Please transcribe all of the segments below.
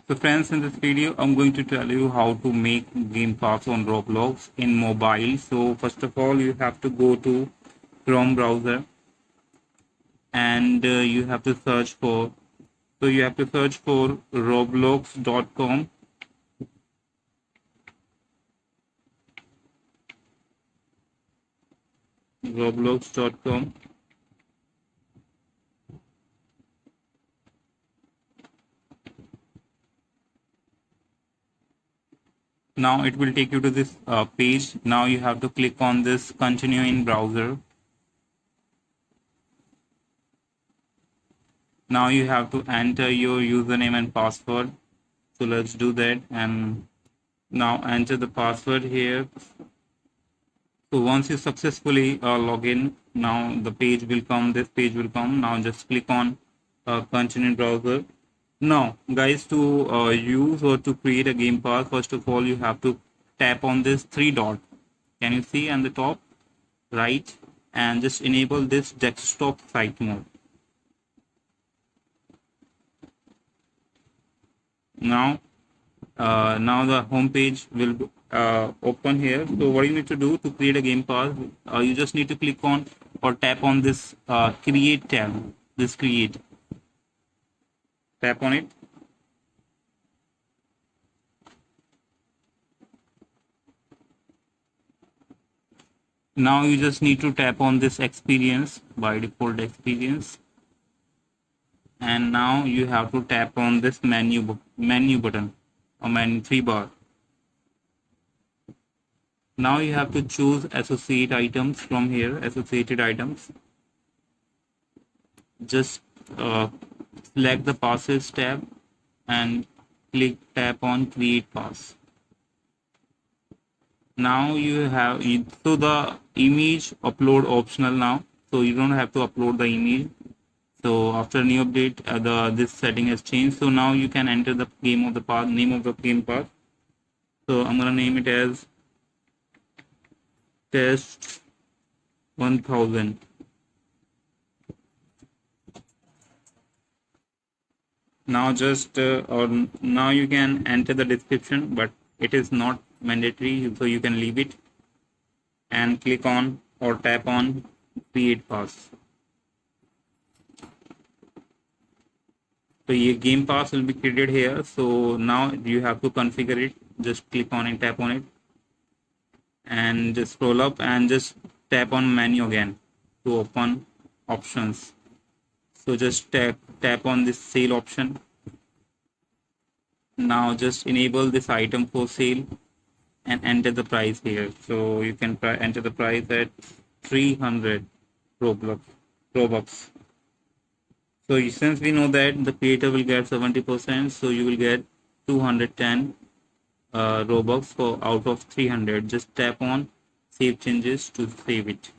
So friends, in this video, I'm going to tell you how to make game pass on Roblox in mobile. So first of all, you have to go to Chrome browser and you have to search for, roblox.com. Roblox.com. Now it will take you to this page. Now you have to click on this continue in browser. Now you have to enter your username and password. So let's do that, and now enter the password here. So once you successfully log in, now the page will come, this page will come. Now just click on continue browser. Now guys, to use or to create a game pass, first of all you have to tap on this three dot. Can you see on the top right? And just enable this desktop site mode. Now the home page will open here. So what you need to do to create a game pass, you just need to click on or tap on this create tab. This create, tap on it. Now you just need to tap on this experience, by default experience, and now you have to tap on this menu button or menu 3 bar. Now you have to choose associate items from here, associated items. Just select the passes tab and tap on create pass. Now you have, so the image upload optional now, so you don't have to upload the image. So after new update, this setting has changed. So now you can enter the name of the game path. So I'm gonna name it as test 1000. Now now you can enter the description, but it is not mandatory, so you can leave it and click on or tap on create pass. So your game pass will be created here. So now you have to configure it. Just click on it, tap on it, and just scroll up and just tap on menu again to open options. So just tap on this sale option. Now just enable this item for sale and enter the price here. So you can enter the price at 300 Robux. So since we know that the creator will get 70%, so you will get 210 Robux for out of 300. Just tap on save changes to save it.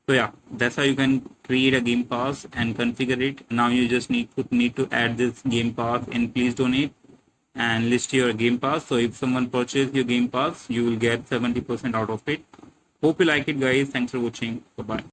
So yeah, that's how you can create a game pass and configure it. Now you just need to add this game pass in please donate and list your game pass. So if someone purchases your game pass, you will get 70% out of it. Hope you like it, guys. Thanks for watching. Bye bye.